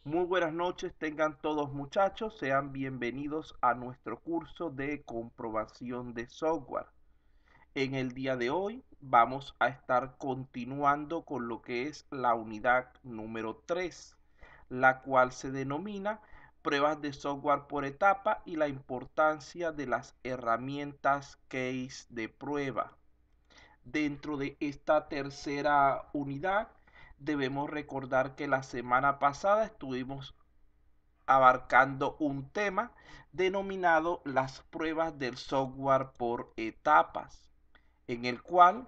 Muy buenas noches, tengan todos muchachos, sean bienvenidos a nuestro curso de comprobación de software. En el día de hoy vamos a estar continuando con lo que es la unidad número 3, la cual se denomina pruebas de software por etapa y la importancia de las herramientas case de prueba. Dentro de esta tercera unidad debemos recordar que la semana pasada estuvimos abarcando un tema denominado las pruebas del software por etapas, en el cual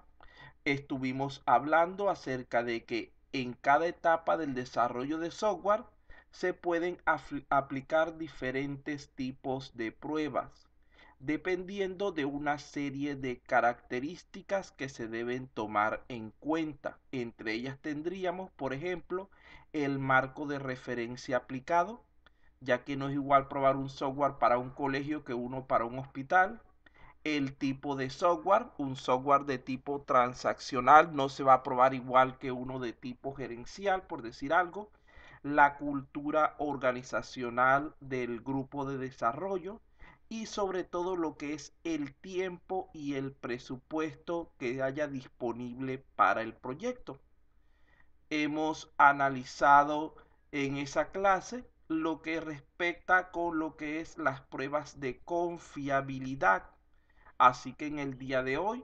estuvimos hablando acerca de que en cada etapa del desarrollo de software se pueden aplicar diferentes tipos de pruebas, dependiendo de una serie de características que se deben tomar en cuenta. Entre ellas tendríamos, por ejemplo, el marco de referencia aplicado, ya que no es igual probar un software para un colegio que uno para un hospital. El tipo de software, un software de tipo transaccional no se va a probar igual que uno de tipo gerencial, por decir algo. La cultura organizacional del grupo de desarrollo y sobre todo lo que es el tiempo y el presupuesto que haya disponible para el proyecto. Hemos analizado en esa clase lo que respecta con lo que es las pruebas de confiabilidad. Así que en el día de hoy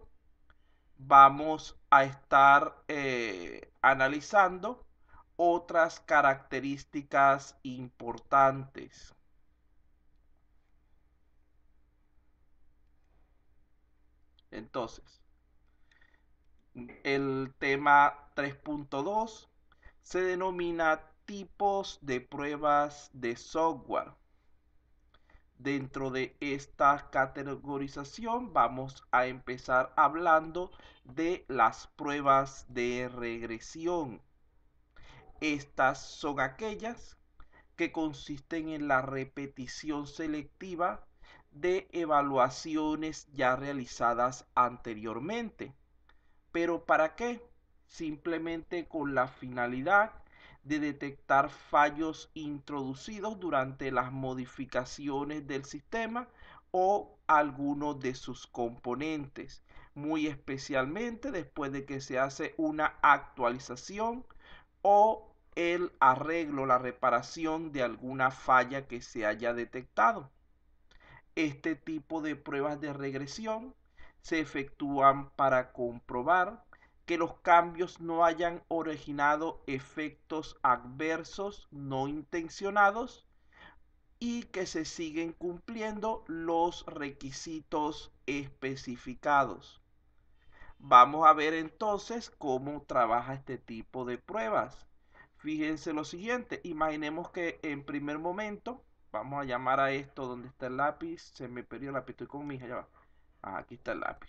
vamos a estar analizando otras características importantes. Entonces, el tema 3.2 se denomina tipos de pruebas de software. Dentro de esta categorización vamos a empezar hablando de las pruebas de regresión. Estas son aquellas que consisten en la repetición selectiva de evaluaciones ya realizadas anteriormente. ¿Pero para qué? Simplemente con la finalidad de detectar fallos introducidos durante las modificaciones del sistema o algunos de sus componentes, muy especialmente después de que se hace una actualización o el arreglo, la reparación de alguna falla que se haya detectado. Este tipo de pruebas de regresión se efectúan para comprobar que los cambios no hayan originado efectos adversos no intencionados y que se siguen cumpliendo los requisitos especificados. Vamos a ver entonces cómo trabaja este tipo de pruebas. Fíjense lo siguiente, imaginemos que en primer momento, vamos a llamar a esto donde está el lápiz, se me perdió el lápiz, estoy con mi hija, ya va. Aquí está el lápiz.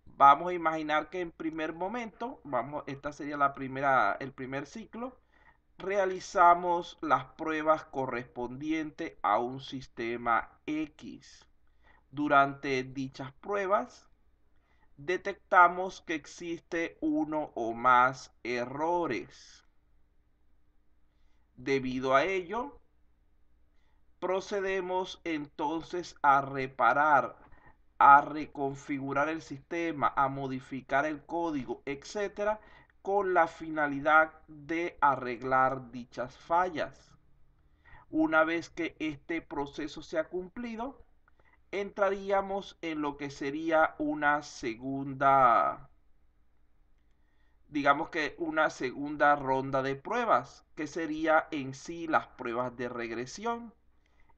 Vamos a imaginar que en primer momento, esta sería el primer ciclo, realizamos las pruebas correspondientes a un sistema X. Durante dichas pruebas, detectamos que existe uno o más errores. Debido a ello, procedemos entonces a reparar, a reconfigurar el sistema, a modificar el código, etcétera, con la finalidad de arreglar dichas fallas. Una vez que este proceso se ha cumplido, entraríamos en lo que sería una segunda, digamos que una segunda ronda de pruebas, que sería en sí las pruebas de regresión.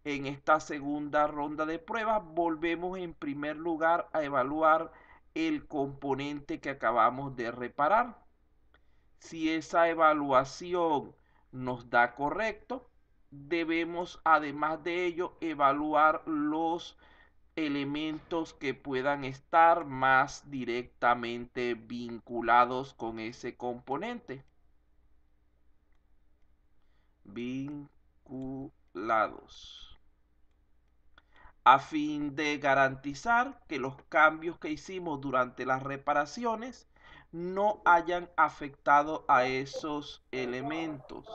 En esta segunda ronda de pruebas volvemos en primer lugar a evaluar el componente que acabamos de reparar. Si esa evaluación nos da correcto, debemos además de ello evaluar los elementos que puedan estar más directamente vinculados con ese componente. Vinculados. A fin de garantizar que los cambios que hicimos durante las reparaciones no hayan afectado a esos elementos.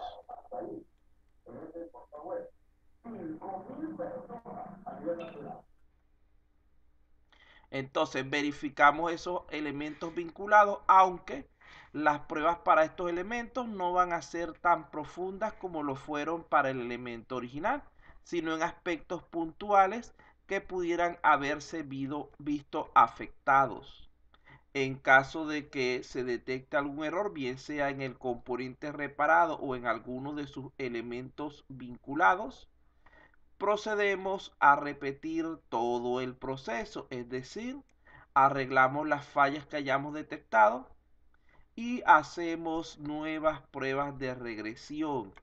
Entonces verificamos esos elementos vinculados, aunque las pruebas para estos elementos no van a ser tan profundas como lo fueron para el elemento original, sino en aspectos puntuales que pudieran haberse visto afectados. En caso de que se detecte algún error, bien sea en el componente reparado o en alguno de sus elementos vinculados, procedemos a repetir todo el proceso, es decir, arreglamos las fallas que hayamos detectado y hacemos nuevas pruebas de regresión.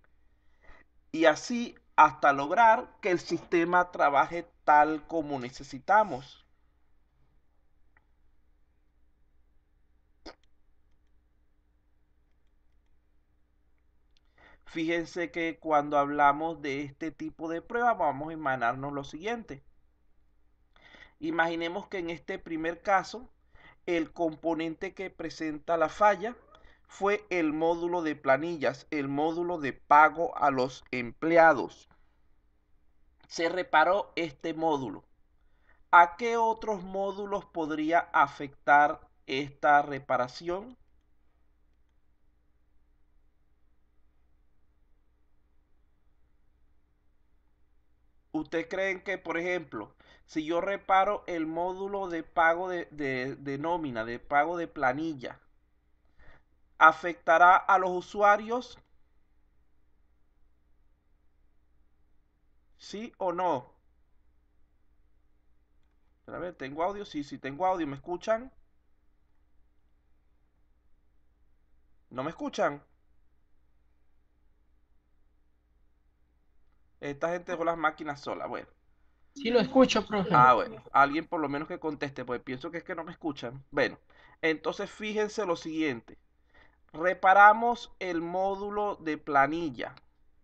Y así hasta lograr que el sistema trabaje tal como necesitamos. Fíjense que cuando hablamos de este tipo de prueba vamos a imaginarnos lo siguiente. Imaginemos que en este primer caso el componente que presenta la falla fue el módulo de planillas, el módulo de pago a los empleados. Se reparó este módulo. ¿A qué otros módulos podría afectar esta reparación? ¿Ustedes creen que, por ejemplo, si yo reparo el módulo de pago de nómina, de pago de planilla, afectará a los usuarios? ¿Sí o no? A ver, ¿tengo audio? Sí, sí, tengo audio. ¿Me escuchan? ¿No me escuchan? Esta gente dejó las máquinas solas. Bueno. Sí lo escucho, profe. Bueno. Alguien por lo menos que conteste, pues pienso que es que no me escuchan. Bueno, entonces fíjense lo siguiente. Reparamos el módulo de planilla.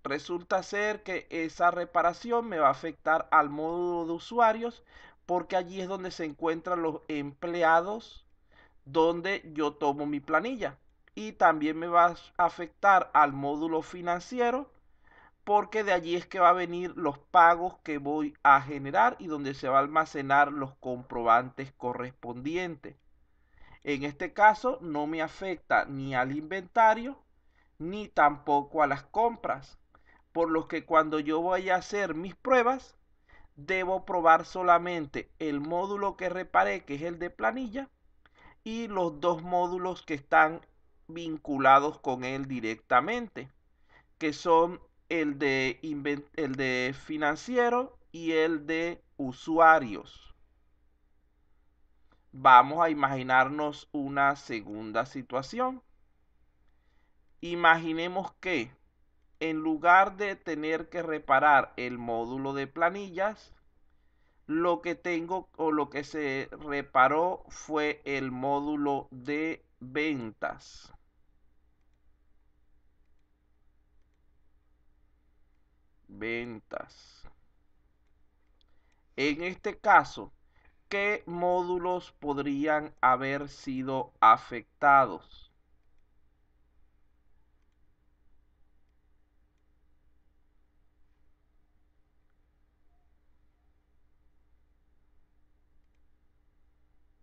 Resulta ser que esa reparación me va a afectar al módulo de usuarios porque allí es donde se encuentran los empleados donde yo tomo mi planilla. Y también me va a afectar al módulo financiero porque de allí es que va a venir los pagos que voy a generar y donde se va a almacenar los comprobantes correspondientes. En este caso no me afecta ni al inventario ni tampoco a las compras, por lo que cuando yo voy a hacer mis pruebas debo probar solamente el módulo que reparé, que es el de planilla, y los dos módulos que están vinculados con él directamente, que son el de financiero y el de usuarios. Vamos a imaginarnos una segunda situación. Imaginemos que en lugar de tener que reparar el módulo de planillas, lo que tengo o lo que se reparó fue el módulo de ventas. Ventas. En este caso, ¿qué módulos podrían haber sido afectados?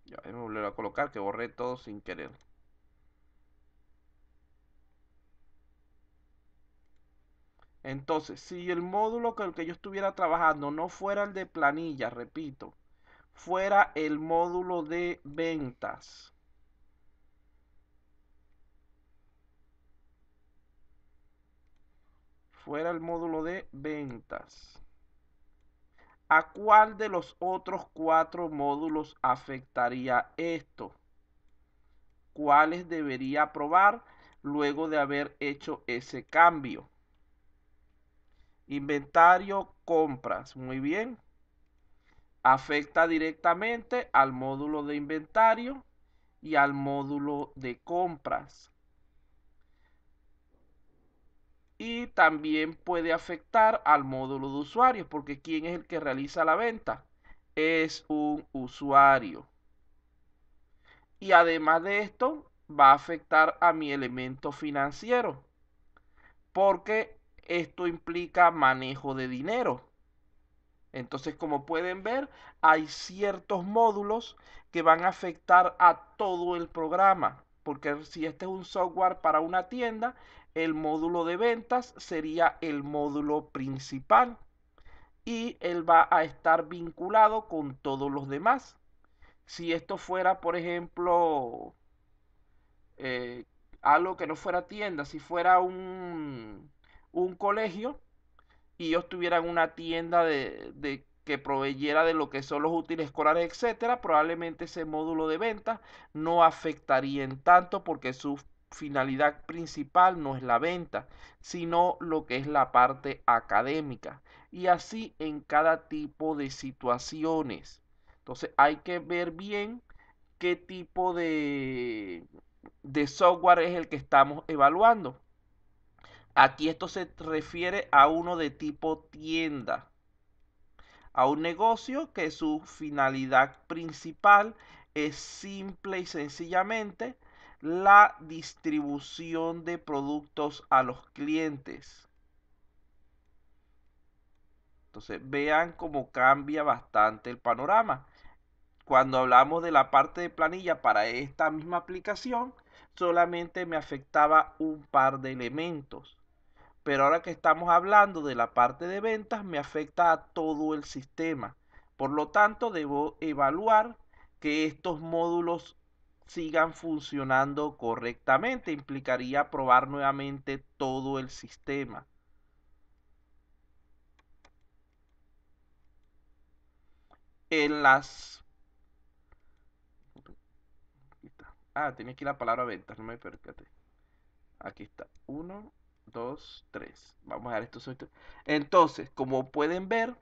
Ya, déjame volver a colocar que borré todo sin querer. Entonces, si el módulo con el que yo estuviera trabajando no fuera el de planilla, repito, fuera el módulo de ventas, fuera el módulo de ventas, ¿a cuál de los otros cuatro módulos afectaría esto? ¿Cuáles debería probar luego de haber hecho ese cambio? Inventario, compras. Muy bien. Afecta directamente al módulo de inventario y al módulo de compras. Y también puede afectar al módulo de usuarios, porque ¿quién es el que realiza la venta? Es un usuario. Y además de esto, va a afectar a mi elemento financiero, porque esto implica manejo de dinero. Entonces, como pueden ver, hay ciertos módulos que van a afectar a todo el programa, porque si este es un software para una tienda, el módulo de ventas sería el módulo principal y él va a estar vinculado con todos los demás. Si esto fuera, por ejemplo, eh, algo que no fuera tienda, si fuera un colegio, y ellos tuvieran una tienda de que proveyera de lo que son los útiles escolares, etcétera, probablemente ese módulo de ventas no afectaría en tanto porque su finalidad principal no es la venta, sino lo que es la parte académica. Y así en cada tipo de situaciones. Entonces hay que ver bien qué tipo de software es el que estamos evaluando. Aquí esto se refiere a uno de tipo tienda, a un negocio que su finalidad principal es simple y sencillamente la distribución de productos a los clientes. Entonces vean cómo cambia bastante el panorama. Cuando hablamos de la parte de planilla para esta misma aplicación, solamente me afectaba un par de elementos. Pero ahora que estamos hablando de la parte de ventas, me afecta a todo el sistema. Por lo tanto, debo evaluar que estos módulos sigan funcionando correctamente. Implicaría probar nuevamente todo el sistema. En las... tenía aquí la palabra ventas, no me percaté. Aquí está. 1, 2, 3. Vamos a dar esto. Entonces, como pueden ver,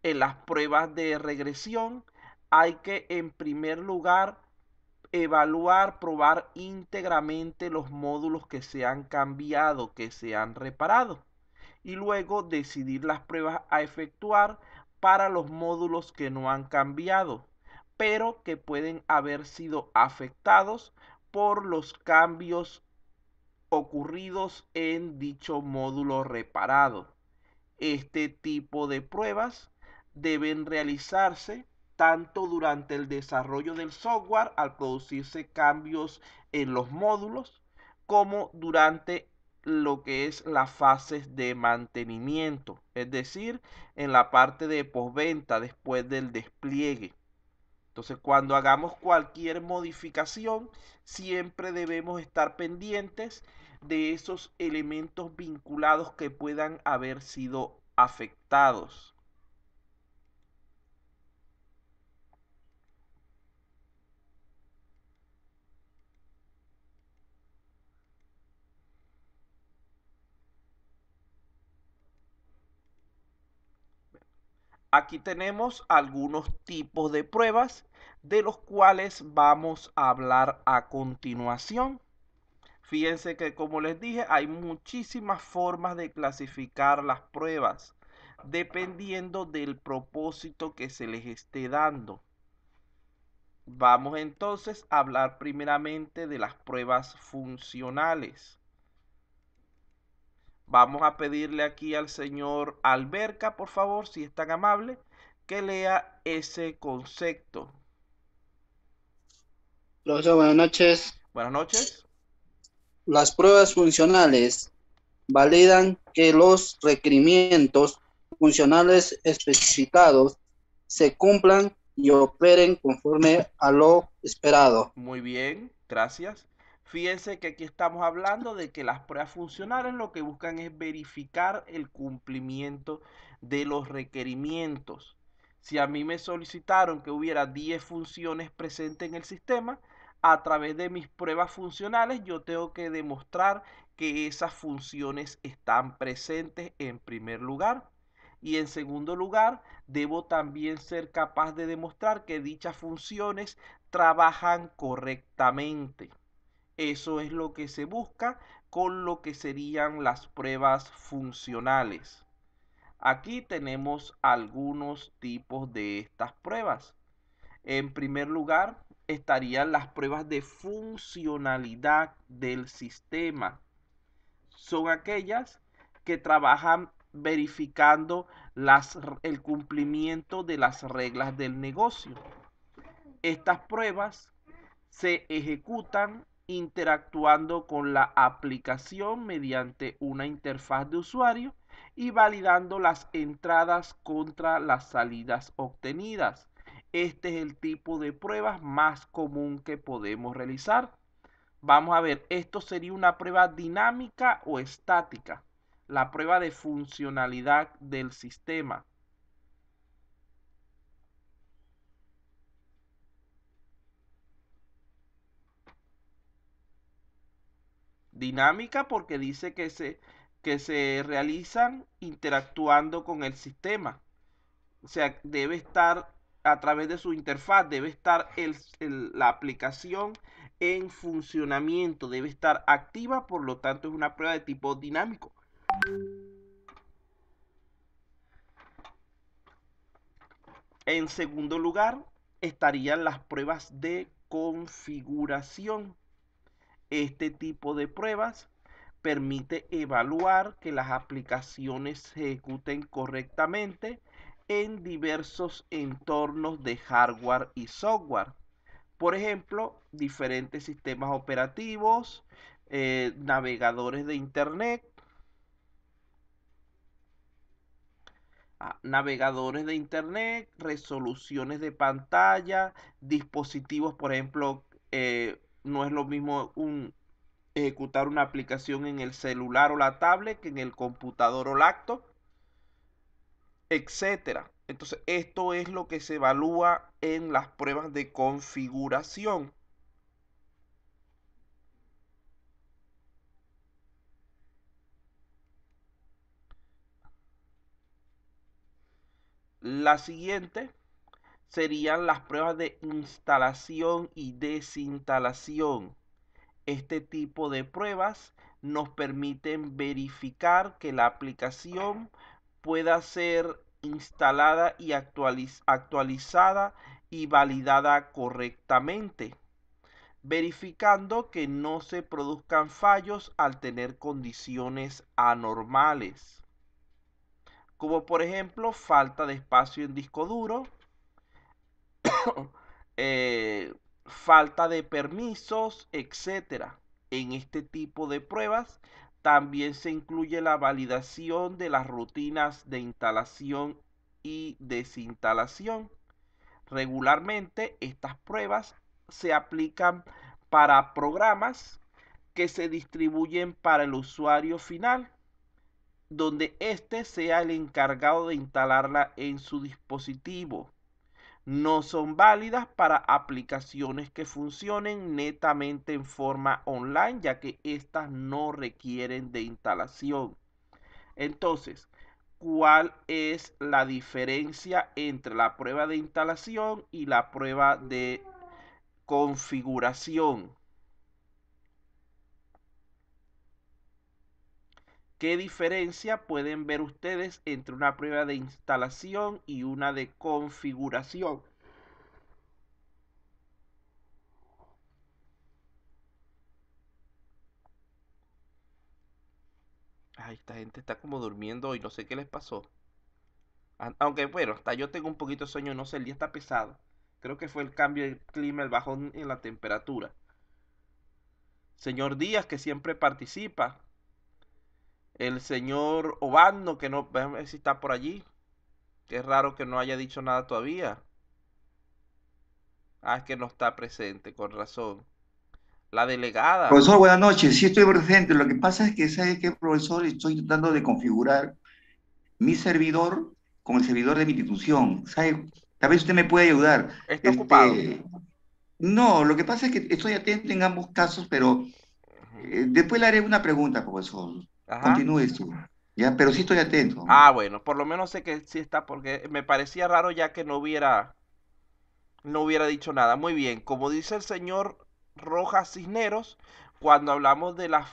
en las pruebas de regresión hay que en primer lugar evaluar, probar íntegramente los módulos que se han cambiado, que se han reparado y luego decidir las pruebas a efectuar para los módulos que no han cambiado, pero que pueden haber sido afectados por los cambios ocurridos en dicho módulo reparado. Este tipo de pruebas deben realizarse tanto durante el desarrollo del software al producirse cambios en los módulos, como durante lo que es las fases de mantenimiento, es decir, en la parte de postventa después del despliegue. Entonces, cuando hagamos cualquier modificación, siempre debemos estar pendientes de esos elementos vinculados que puedan haber sido afectados. Aquí tenemos algunos tipos de pruebas de los cuales vamos a hablar a continuación. Fíjense que, como les dije, hay muchísimas formas de clasificar las pruebas dependiendo del propósito que se les esté dando. Vamos entonces a hablar primeramente de las pruebas funcionales. Vamos a pedirle aquí al señor Alberca, por favor, si es tan amable, que lea ese concepto. Profesor, buenas noches. Buenas noches. Las pruebas funcionales validan que los requerimientos funcionales especificados se cumplan y operen conforme a lo esperado. Muy bien, gracias. Fíjense que aquí estamos hablando de que las pruebas funcionales lo que buscan es verificar el cumplimiento de los requerimientos. Si a mí me solicitaron que hubiera 10 funciones presentes en el sistema, a través de mis pruebas funcionales yo tengo que demostrar que esas funciones están presentes en primer lugar. Y en segundo lugar, debo también ser capaz de demostrar que dichas funciones trabajan correctamente. Eso es lo que se busca con lo que serían las pruebas funcionales. Aquí tenemos algunos tipos de estas pruebas. En primer lugar, estarían las pruebas de funcionalidad del sistema. Son aquellas que trabajan verificando el cumplimiento de las reglas del negocio. Estas pruebas se ejecutan interactuando con la aplicación mediante una interfaz de usuario y validando las entradas contra las salidas obtenidas. Este es el tipo de pruebas más común que podemos realizar. Vamos a ver, esto sería una prueba dinámica o estática. La prueba de funcionalidad del sistema. Dinámica porque dice que se realizan interactuando con el sistema. O sea, debe estar a través de su interfaz, debe estar la aplicación en funcionamiento, debe estar activa, por lo tanto es una prueba de tipo dinámico. En segundo lugar, estarían las pruebas de configuración. Este tipo de pruebas permite evaluar que las aplicaciones se ejecuten correctamente en diversos entornos de hardware y software. Por ejemplo, diferentes sistemas operativos, navegadores de internet, resoluciones de pantalla, dispositivos, por ejemplo, no es lo mismo ejecutar una aplicación en el celular o la tablet que en el computador o laptop, etcétera. Entonces, esto es lo que se evalúa en las pruebas de configuración. La siguiente serían las pruebas de instalación y desinstalación. Este tipo de pruebas nos permiten verificar que la aplicación pueda ser instalada y actualizada y validada correctamente, verificando que no se produzcan fallos al tener condiciones anormales, como por ejemplo falta de espacio en disco duro, falta de permisos, etcétera. En este tipo de pruebas también se incluye la validación de las rutinas de instalación y desinstalación. Regularmente estas pruebas se aplican para programas que se distribuyen para el usuario final, donde éste sea el encargado de instalarla en su dispositivo. No son válidas para aplicaciones que funcionen netamente en forma online, ya que estas no requieren de instalación. Entonces, ¿cuál es la diferencia entre la prueba de instalación y la prueba de configuración? ¿Qué diferencia pueden ver ustedes entre una prueba de instalación y una de configuración? Ay, esta gente está como durmiendo y no sé qué les pasó. Aunque bueno, hasta yo tengo un poquito de sueño, no sé, el día está pesado. Creo que fue el cambio del clima, el bajón en la temperatura. Señor Díaz, que siempre participa. El señor Obando, que no, déjame ver si está por allí. Qué raro que no haya dicho nada todavía. Ah, es que no está presente, con razón. La delegada. Profesor, buenas noches. Sí, estoy presente. Lo que pasa es que, ¿sabe qué, profesor? Estoy tratando de configurar mi servidor con el servidor de mi institución. ¿Sabe? Tal vez usted me puede ayudar. Está ocupado. No, lo que pasa es que estoy atento en ambos casos, pero después le haré una pregunta, profesor. Ajá. Continúe esto. Ya, pero sí estoy atento. Ah, bueno, por lo menos sé que sí está, porque me parecía raro ya que no hubiera dicho nada. Muy bien, como dice el señor Rojas Cisneros, cuando hablamos de las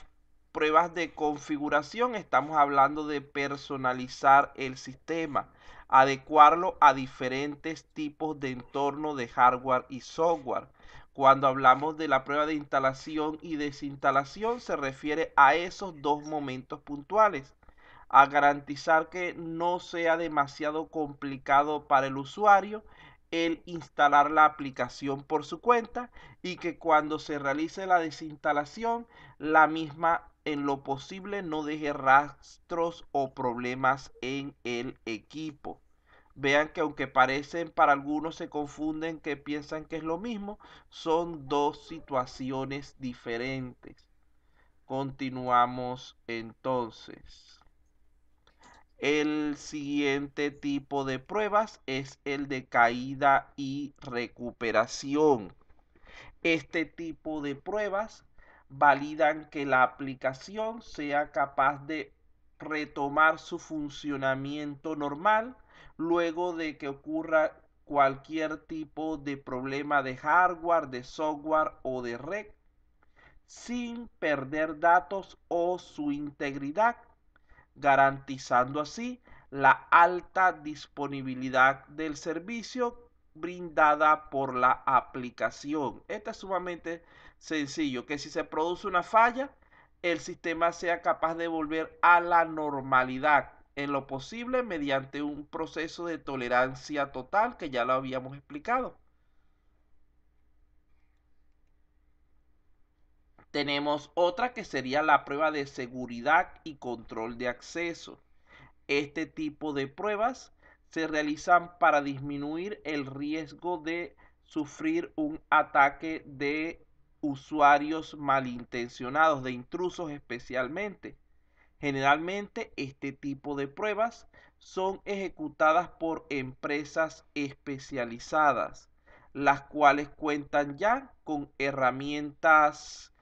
pruebas de configuración, estamos hablando de personalizar el sistema, adecuarlo a diferentes tipos de entorno de hardware y software. Cuando hablamos de la prueba de instalación y desinstalación, se refiere a esos dos momentos puntuales. a garantizar que no sea demasiado complicado para el usuario el instalar la aplicación por su cuenta y que cuando se realice la desinstalación, la misma en lo posible no deje rastros o problemas en el equipo. Vean que aunque parecen, para algunos se confunden, que piensan que es lo mismo, son dos situaciones diferentes. Continuamos entonces. El siguiente tipo de pruebas es el de caída y recuperación. Este tipo de pruebas validan que la aplicación sea capaz de retomar su funcionamiento normal luego de que ocurra cualquier tipo de problema de hardware, de software o de red, sin perder datos o su integridad, garantizando así la alta disponibilidad del servicio brindada por la aplicación. Esto es sumamente sencillo, que si se produce una falla, el sistema sea capaz de volver a la normalidad en lo posible mediante un proceso de tolerancia total que ya lo habíamos explicado. Tenemos otra que sería la prueba de seguridad y control de acceso. Este tipo de pruebas se realizan para disminuir el riesgo de sufrir un ataque de usuarios malintencionados, de intrusos especialmente. Generalmente este tipo de pruebas son ejecutadas por empresas especializadas, las cuales cuentan ya con herramientas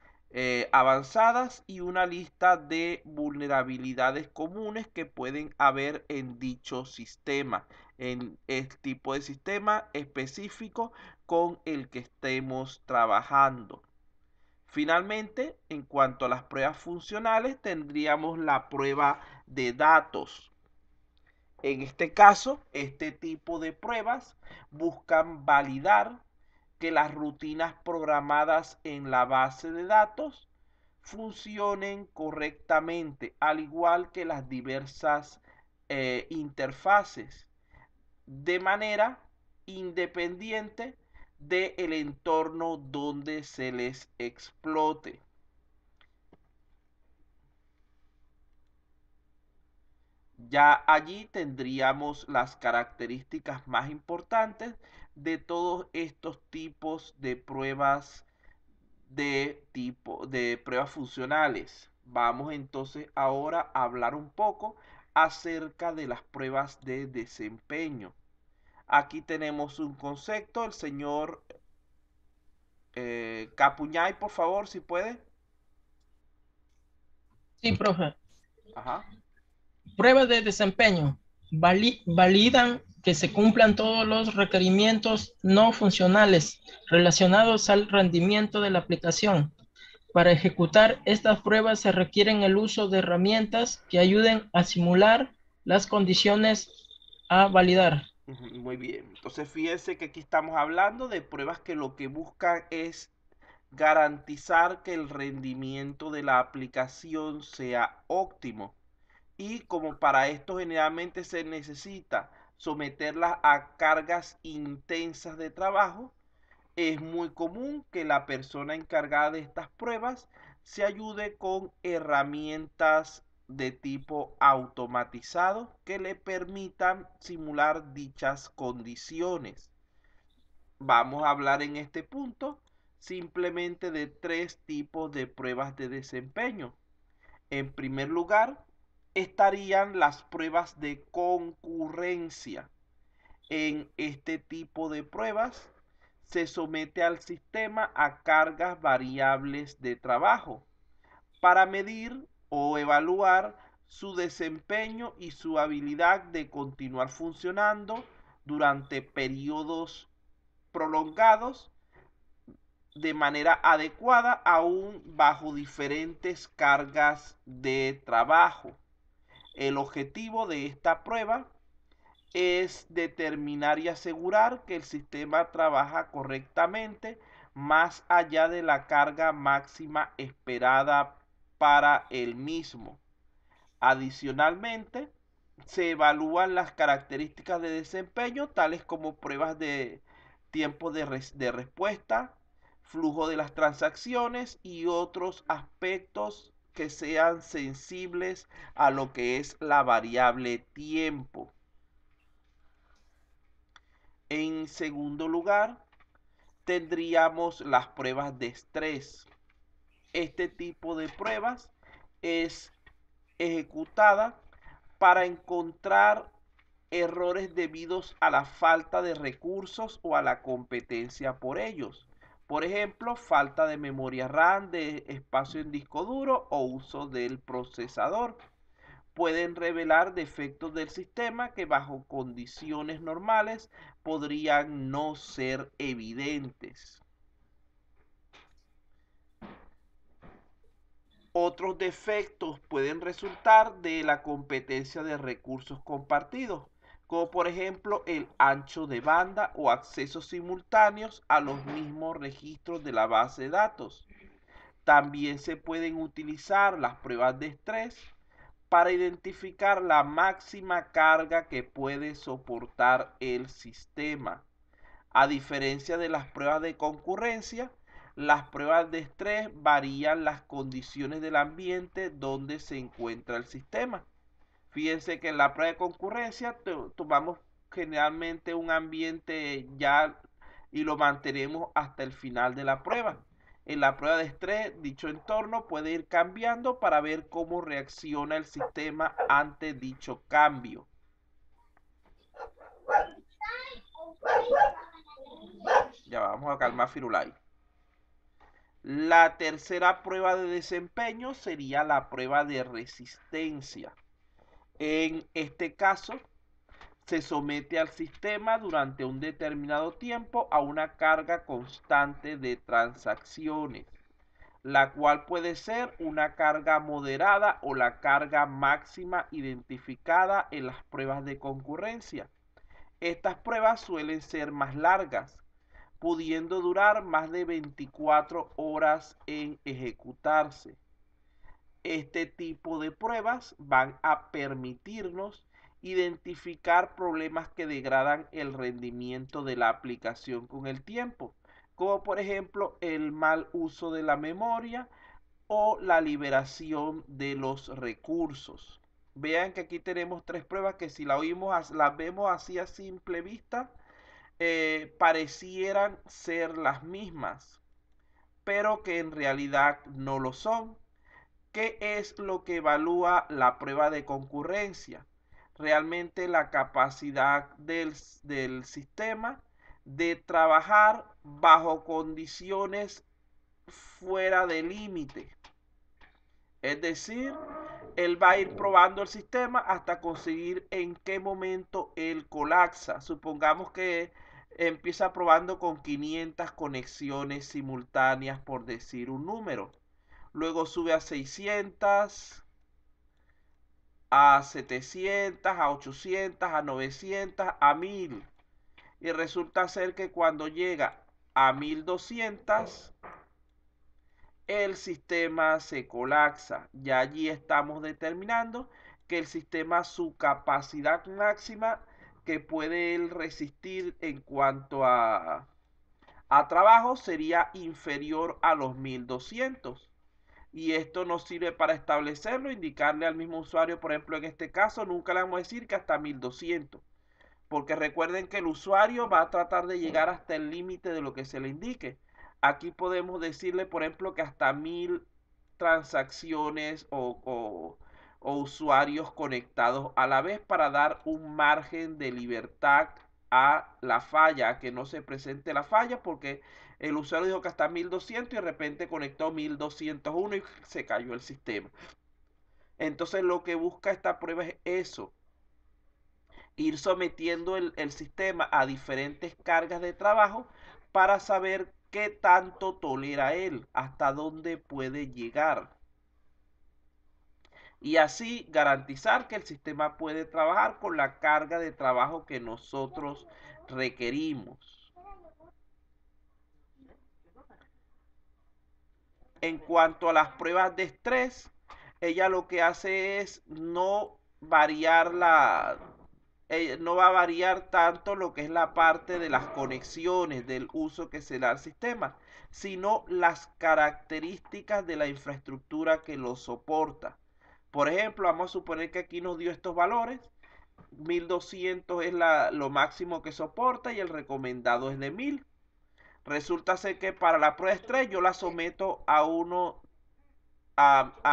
avanzadas y una lista de vulnerabilidades comunes que pueden haber en dicho sistema, en el tipo de sistema específico con el que estemos trabajando. Finalmente, en cuanto a las pruebas funcionales, tendríamos la prueba de datos. En este caso, este tipo de pruebas buscan validar que las rutinas programadas en la base de datos funcionen correctamente, al igual que las diversas interfaces, de manera independiente del entorno donde se les explote. Ya allí tendríamos las características más importantes de todos estos tipos de pruebas de pruebas funcionales. Vamos entonces ahora a hablar un poco acerca de las pruebas de desempeño. Aquí tenemos un concepto, el señor Capuñay, por favor, si puede. Sí, profe. Ajá. Pruebas de desempeño. Validan que se cumplan todos los requerimientos no funcionales relacionados al rendimiento de la aplicación. Para ejecutar estas pruebas se requieren el uso de herramientas que ayuden a simular las condiciones a validar. Muy bien. Entonces fíjense que aquí estamos hablando de pruebas que lo que buscan es garantizar que el rendimiento de la aplicación sea óptimo. Y como para esto generalmente se necesita someterlas a cargas intensas de trabajo, es muy común que la persona encargada de estas pruebas se ayude con herramientas de tipo automatizado que le permitan simular dichas condiciones. Vamos a hablar en este punto simplemente de tres tipos de pruebas de desempeño. En primer lugar, estarían las pruebas de concurrencia. En este tipo de pruebas se somete al sistema a cargas variables de trabajo para medir o evaluar su desempeño y su habilidad de continuar funcionando durante periodos prolongados de manera adecuada, aún bajo diferentes cargas de trabajo. El objetivo de esta prueba es determinar y asegurar que el sistema trabaja correctamente más allá de la carga máxima esperada para el mismo. Adicionalmente, se evalúan las características de desempeño, tales como pruebas de tiempo de respuesta, flujo de las transacciones y otros aspectos que sean sensibles a lo que es la variable tiempo. En segundo lugar, tendríamos las pruebas de estrés. Este tipo de pruebas es ejecutada para encontrar errores debidos a la falta de recursos o a la competencia por ellos. Por ejemplo, falta de memoria RAM, de espacio en disco duro o uso del procesador. Pueden revelar defectos del sistema que bajo condiciones normales podrían no ser evidentes. Otros defectos pueden resultar de la competencia de recursos compartidos, como por ejemplo el ancho de banda o accesos simultáneos a los mismos registros de la base de datos. También se pueden utilizar las pruebas de estrés para identificar la máxima carga que puede soportar el sistema. A diferencia de las pruebas de concurrencia, las pruebas de estrés varían las condiciones del ambiente donde se encuentra el sistema. Fíjense que en la prueba de concurrencia tomamos generalmente un ambiente ya y lo mantenemos hasta el final de la prueba. En la prueba de estrés, dicho entorno puede ir cambiando para ver cómo reacciona el sistema ante dicho cambio. Ya vamos a calmar Firulai. La tercera prueba de desempeño sería la prueba de resistencia. En este caso, se somete al sistema durante un determinado tiempo a una carga constante de transacciones, la cual puede ser una carga moderada o la carga máxima identificada en las pruebas de concurrencia. Estas pruebas suelen ser más largas, pudiendo durar más de 24 horas en ejecutarse. Este tipo de pruebas van a permitirnos identificar problemas que degradan el rendimiento de la aplicación con el tiempo, como por ejemplo el mal uso de la memoria o la liberación de los recursos. Vean que aquí tenemos tres pruebas que si las vemos así a simple vista, parecieran ser las mismas, pero que en realidad no lo son. ¿Qué es lo que evalúa la prueba de concurrencia? Realmente la capacidad del sistema de trabajar bajo condiciones fuera de límite. Es decir, él va a ir probando el sistema hasta conseguir en qué momento él colapsa. Supongamos que empieza probando con 500 conexiones simultáneas, por decir un número. Luego sube a 600, a 700, a 800, a 900, a 1000. Y resulta ser que cuando llega a 1200, el sistema se colapsa. Ya allí estamos determinando que el sistema, su capacidad máxima que puede él resistir en cuanto a trabajo sería inferior a los 1200. Y esto nos sirve para establecerlo, indicarle al mismo usuario, por ejemplo, en este caso, nunca le vamos a decir que hasta 1200. Porque recuerden que el usuario va a tratar de llegar hasta el límite de lo que se le indique. Aquí podemos decirle, por ejemplo, que hasta 1000 transacciones o usuarios conectados a la vez para dar un margen de libertad a la falla, a que no se presente la falla, porque el usuario dijo que hasta 1200 y de repente conectó 1201 y se cayó el sistema. Entonces lo que busca esta prueba es eso, ir sometiendo el sistema a diferentes cargas de trabajo para saber qué tanto tolera él, hasta dónde puede llegar. Y así garantizar que el sistema puede trabajar con la carga de trabajo que nosotros requerimos. En cuanto a las pruebas de estrés, ella lo que hace es no variar no va a variar tanto lo que es la parte de las conexiones, del uso que se da al sistema, sino las características de la infraestructura que lo soporta. Por ejemplo, vamos a suponer que aquí nos dio estos valores. 1200 es lo máximo que soporta y el recomendado es de 1000. Resulta ser que para la prueba estrés yo la someto a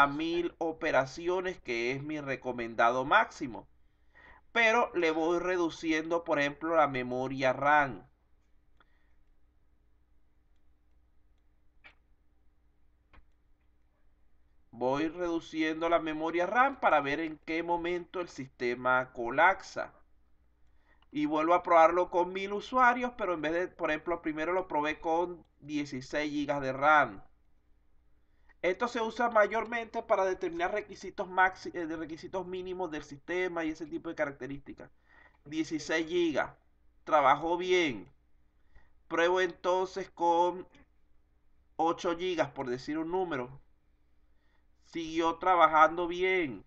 1000 operaciones, que es mi recomendado máximo. Pero le voy reduciendo, por ejemplo, la memoria RAM. Voy reduciendo la memoria RAM para ver en qué momento el sistema colapsa. Y vuelvo a probarlo con 1000 usuarios, pero en vez de, por ejemplo, primero lo probé con 16 GB de RAM. Esto se usa mayormente para determinar requisitos mínimos del sistema y ese tipo de características. 16 GB. Trabajó bien. Pruebo entonces con 8 GB, por decir un número. Siguió trabajando bien.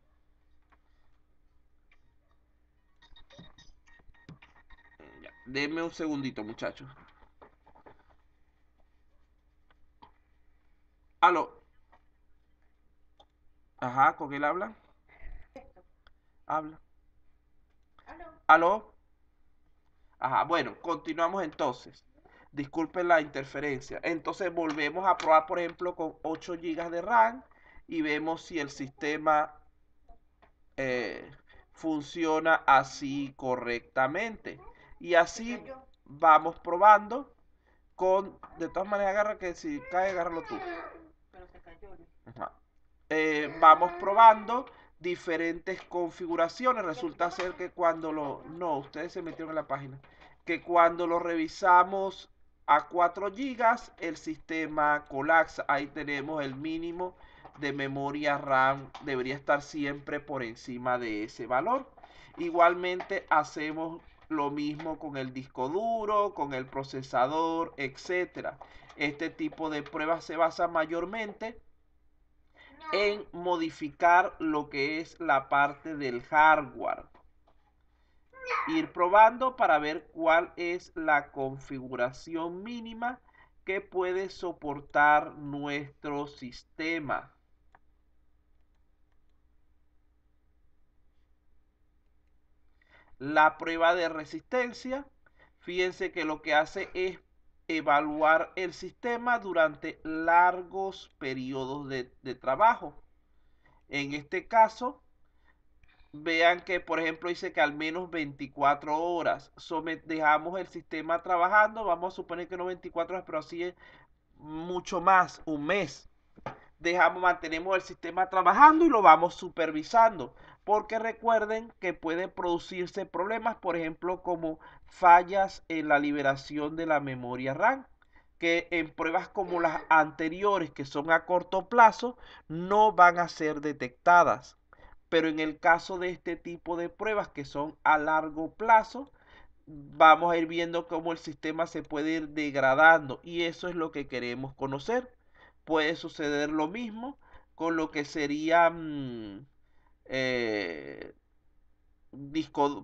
Ya, denme un segundito, muchachos. Aló. Ajá, ¿con él habla? Habla. Aló. Ajá, bueno, continuamos entonces. Disculpen la interferencia. Entonces volvemos a probar, por ejemplo, con 8 GB de RAM y vemos si el sistema eh, funciona así correctamente. Y así vamos probando con, de todas maneras, agarra que si cae, agárralo tú. Ajá. Vamos probando diferentes configuraciones. Resulta ser que cuando no, ustedes se metieron en la página. Que cuando lo revisamos a 4 GB, el sistema colapsa. Ahí tenemos el mínimo de memoria RAM. Debería estar siempre por encima de ese valor. Igualmente hacemos lo mismo con el disco duro, con el procesador, etcétera. Este tipo de pruebas se basa mayormente en modificar lo que es la parte del hardware. Ir probando para ver cuál es la configuración mínima que puede soportar nuestro sistema. La prueba de resistencia, fíjense que lo que hace es evaluar el sistema durante largos periodos de trabajo. En este caso, vean que, por ejemplo, dice que al menos 24 horas. Dejamos el sistema trabajando, vamos a suponer que no 24 horas, pero así es mucho más, un mes. Mantenemos el sistema trabajando y lo vamos supervisando. Porque recuerden que pueden producirse problemas, por ejemplo, como fallas en la liberación de la memoria RAM, que en pruebas como las anteriores, que son a corto plazo, no van a ser detectadas. Pero en el caso de este tipo de pruebas que son a largo plazo, vamos a ir viendo cómo el sistema se puede ir degradando y eso es lo que queremos conocer. Puede suceder lo mismo con lo que sería eh,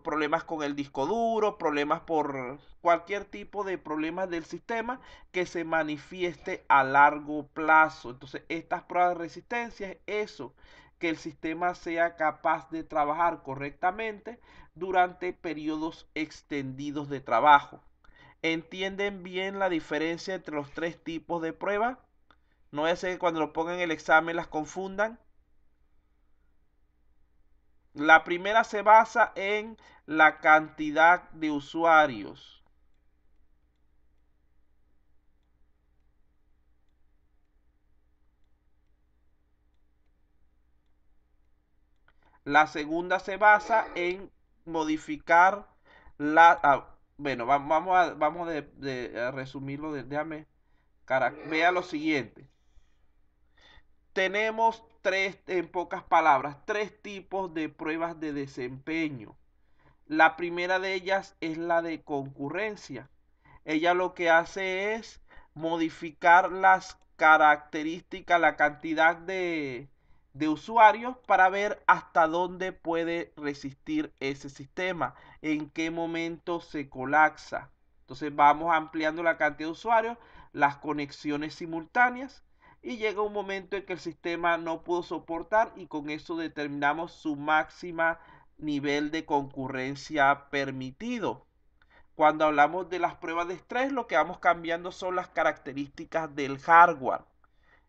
problemas con el disco duro, problemas por cualquier tipo de problemas del sistema que se manifieste a largo plazo. Entonces, estas pruebas de resistencia es eso, que el sistema sea capaz de trabajar correctamente durante periodos extendidos de trabajo. ¿Entienden bien la diferencia entre los tres tipos de pruebas? No es que cuando lo pongan en el examen las confundan. La primera se basa en la cantidad de usuarios. La segunda se basa en modificar bueno, vamos a resumirlo. Déjame. Vea lo siguiente. Tenemos en pocas palabras, tres tipos de pruebas de desempeño. La primera de ellas es la de concurrencia. Ella lo que hace es modificar las características, la cantidad de usuarios para ver hasta dónde puede resistir ese sistema, en qué momento se colapsa. Entonces vamos ampliando la cantidad de usuarios, las conexiones simultáneas, y llega un momento en que el sistema no pudo soportar y con eso determinamos su máxima nivel de concurrencia permitido. Cuando hablamos de las pruebas de estrés, lo que vamos cambiando son las características del hardware.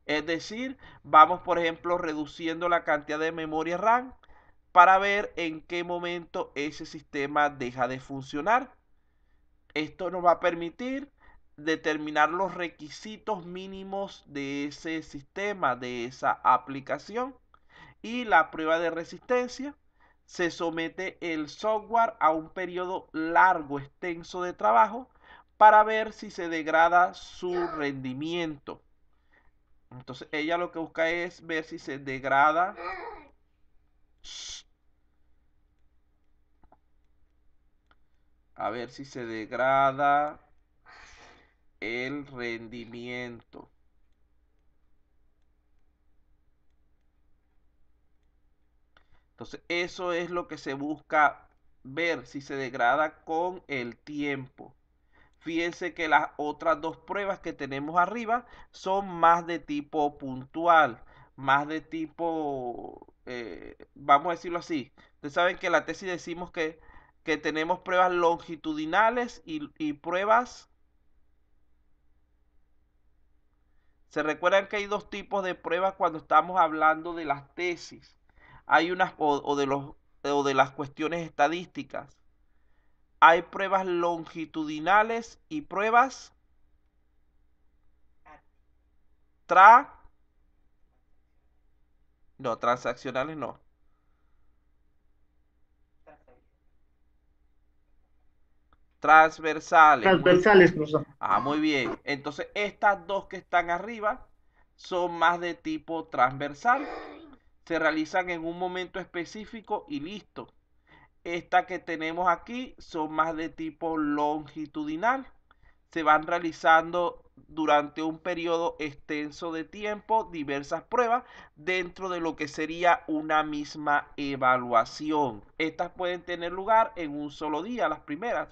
Es decir, vamos, por ejemplo, reduciendo la cantidad de memoria RAM para ver en qué momento ese sistema deja de funcionar. Esto nos va a permitir determinar los requisitos mínimos de ese sistema, de esa aplicación. Y la prueba de resistencia: se somete el software a un periodo largo, extenso de trabajo para ver si se degrada su rendimiento. Entonces ella lo que busca es ver si se degrada el rendimiento. Entonces eso es lo que se busca ver, si se degrada con el tiempo. Fíjense que las otras dos pruebas que tenemos arriba son más de tipo puntual, más de tipo, vamos a decirlo así. Ustedes saben que en la tesis decimos que tenemos pruebas longitudinales y pruebas. Se recuerdan que hay dos tipos de pruebas cuando estamos hablando de las tesis. Hay unas o de las cuestiones estadísticas. Hay pruebas longitudinales y pruebas transaccionales no. Transversales. Transversales, profesor. Muy bien. Entonces, estas dos que están arriba son más de tipo transversal. Se realizan en un momento específico y listo. Estas que tenemos aquí son más de tipo longitudinal. Se van realizando durante un periodo extenso de tiempo diversas pruebas dentro de lo que sería una misma evaluación. Estas pueden tener lugar en un solo día, las primeras,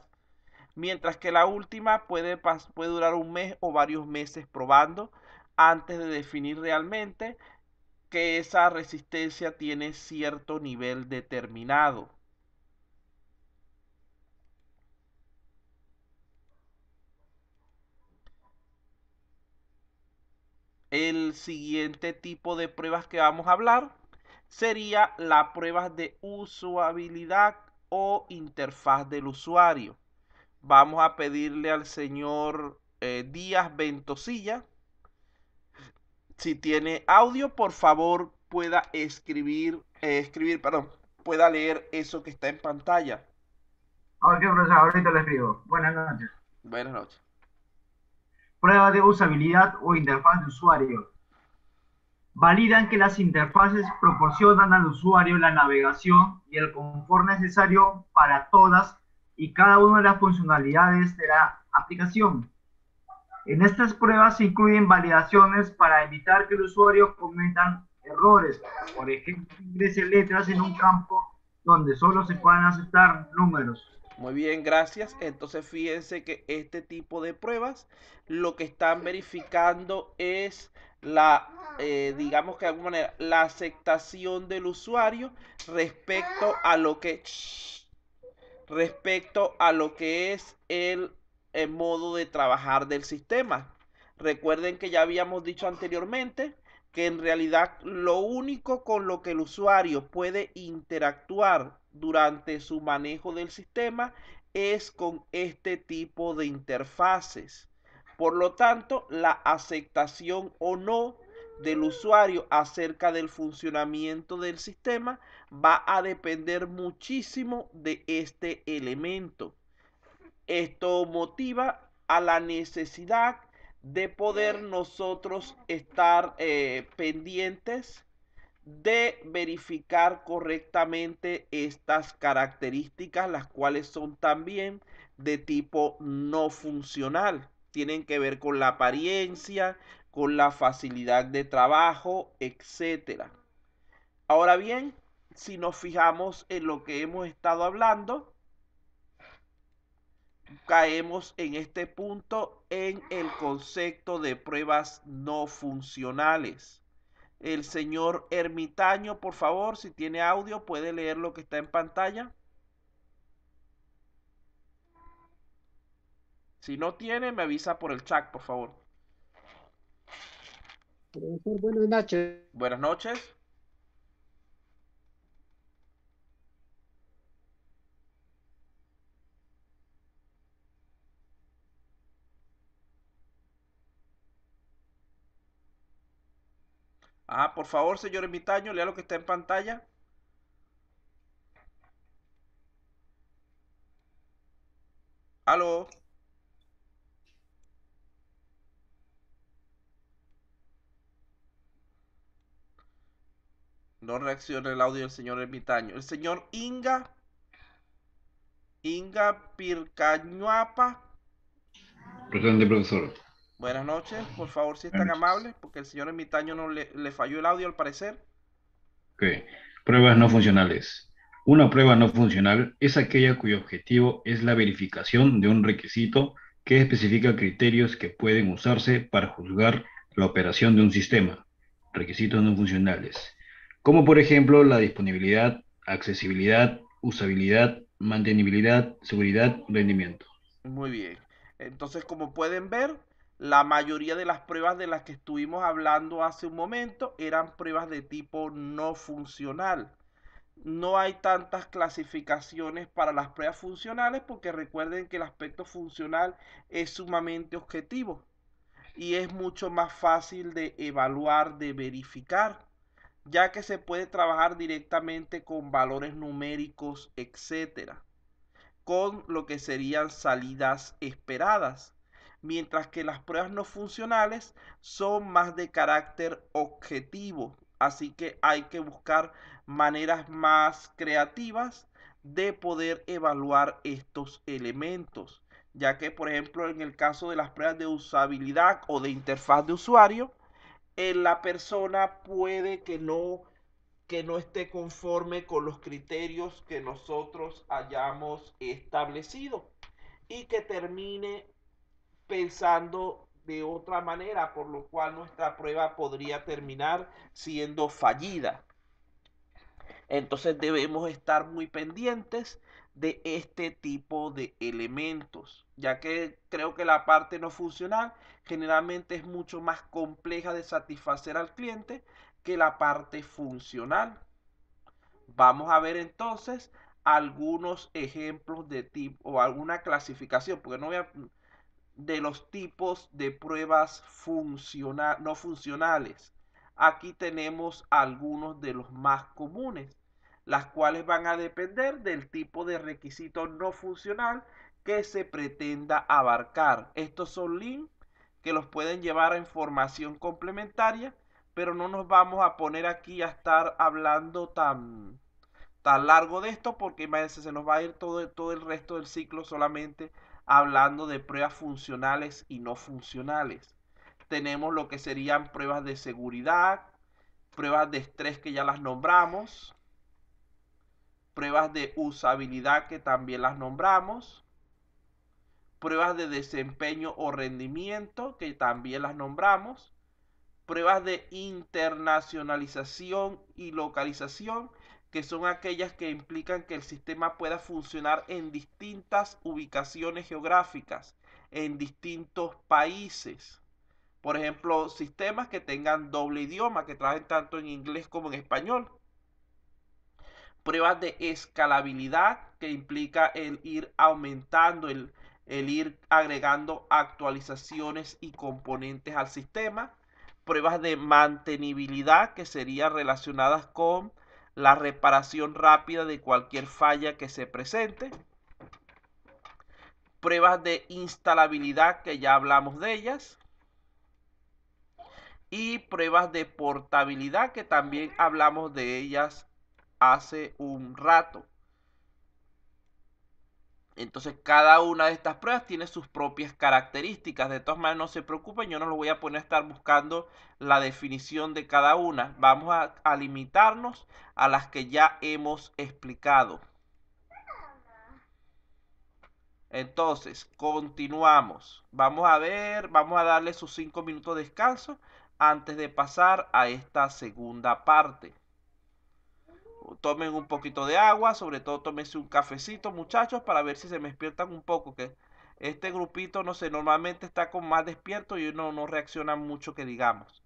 mientras que la última puede durar un mes o varios meses probando antes de definir realmente que esa resistencia tiene cierto nivel determinado. El siguiente tipo de pruebas que vamos a hablar sería la prueba de usabilidad o interfaz del usuario. Vamos a pedirle al señor Díaz Ventosilla, si tiene audio, por favor pueda pueda leer eso que está en pantalla. Ok, profesor, ahorita le escribo. Buenas noches. Buenas noches. Prueba de usabilidad o interfaz de usuario. Validan que las interfaces proporcionan al usuario la navegación y el confort necesario para todas y cada una de las funcionalidades de la aplicación. En estas pruebas se incluyen validaciones para evitar que el usuario cometa errores. Por ejemplo, ingrese letras en un campo donde solo se puedan aceptar números. Muy bien, gracias. Entonces fíjense que este tipo de pruebas lo que están verificando es digamos que de alguna manera, la aceptación del usuario respecto a lo que es el modo de trabajar del sistema. Recuerden que ya habíamos dicho anteriormente que en realidad lo único con lo que el usuario puede interactuar durante su manejo del sistema es con este tipo de interfaces. Por lo tanto, la aceptación o no del usuario acerca del funcionamiento del sistema va a depender muchísimo de este elemento. Esto motiva a la necesidad de poder nosotros estar pendientes de verificar correctamente estas características, las cuales son también de tipo no funcional. Tienen que ver con la apariencia, con la facilidad de trabajo, etcétera. Ahora bien, si nos fijamos en lo que hemos estado hablando, caemos en este punto en el concepto de pruebas no funcionales. El señor Ermitaño, por favor, si tiene audio, puede leer lo que está en pantalla. Si no tiene, me avisa por el chat, por favor. Profesor, buenas noches. Buenas noches. Por favor, señor Ermitaño, lea lo que está en pantalla. Aló. No reacciona el audio del señor Ermitaño. El señor Inga Pircañuapa. Presente, profesor. Buenas noches, por favor, si es tan amable, porque el señor Ermitaño no le falló el audio al parecer. Ok. Pruebas no funcionales. Una prueba no funcional es aquella cuyo objetivo es la verificación de un requisito que especifica criterios que pueden usarse para juzgar la operación de un sistema. Requisitos no funcionales. Como por ejemplo la disponibilidad, accesibilidad, usabilidad, mantenibilidad, seguridad, rendimiento. Muy bien. Entonces, como pueden ver, la mayoría de las pruebas de las que estuvimos hablando hace un momento eran pruebas de tipo no funcional. No hay tantas clasificaciones para las pruebas funcionales porque recuerden que el aspecto funcional es sumamente objetivo y es mucho más fácil de evaluar, de verificar, ya que se puede trabajar directamente con valores numéricos, etcétera, con lo que serían salidas esperadas, mientras que las pruebas no funcionales son más de carácter objetivo, así que hay que buscar maneras más creativas de poder evaluar estos elementos, ya que por ejemplo en el caso de las pruebas de usabilidad o de interfaz de usuario, la persona puede que no esté conforme con los criterios que nosotros hayamos establecido y que termine pensando de otra manera, por lo cual nuestra prueba podría terminar siendo fallida. Entonces debemos estar muy pendientes de este tipo de elementos, ya que creo que la parte no funcional generalmente es mucho más compleja de satisfacer al cliente que la parte funcional. Vamos a ver entonces algunos ejemplos de tipo o alguna clasificación, porque no voy a, de los tipos de pruebas no funcionales. Aquí tenemos algunos de los más comunes, las cuales van a depender del tipo de requisito no funcional que se pretenda abarcar. Estos son links que los pueden llevar a información complementaria, pero no nos vamos a poner aquí a estar hablando tan largo de esto porque imagínense, se nos va a ir todo el resto del ciclo solamente hablando de pruebas funcionales y no funcionales. Tenemos lo que serían pruebas de seguridad, pruebas de estrés que ya las nombramos, pruebas de usabilidad que también las nombramos, pruebas de desempeño o rendimiento que también las nombramos, pruebas de internacionalización y localización, que son aquellas que implican que el sistema pueda funcionar en distintas ubicaciones geográficas, en distintos países. Por ejemplo, sistemas que tengan doble idioma, que trabajen tanto en inglés como en español. Pruebas de escalabilidad, que implica el ir aumentando, el ir agregando actualizaciones y componentes al sistema. Pruebas de mantenibilidad, que serían relacionadas con la reparación rápida de cualquier falla que se presente. Pruebas de instalabilidad, que ya hablamos de ellas. Y pruebas de portabilidad, que también hablamos de ellas hace un rato. Entonces cada una de estas pruebas tiene sus propias características. De todas maneras, no se preocupen, yo no lo voy a poner a estar buscando la definición de cada una. Vamos a limitarnos a las que ya hemos explicado. Entonces, continuamos. Vamos a ver, vamos a darle sus 5 minutos de descanso antes de pasar a esta segunda parte. Tomen un poquito de agua, sobre todo tómense un cafecito, muchachos, para ver si se me despiertan un poco, que este grupito, no sé, normalmente está con más despierto y no reacciona mucho, que digamos.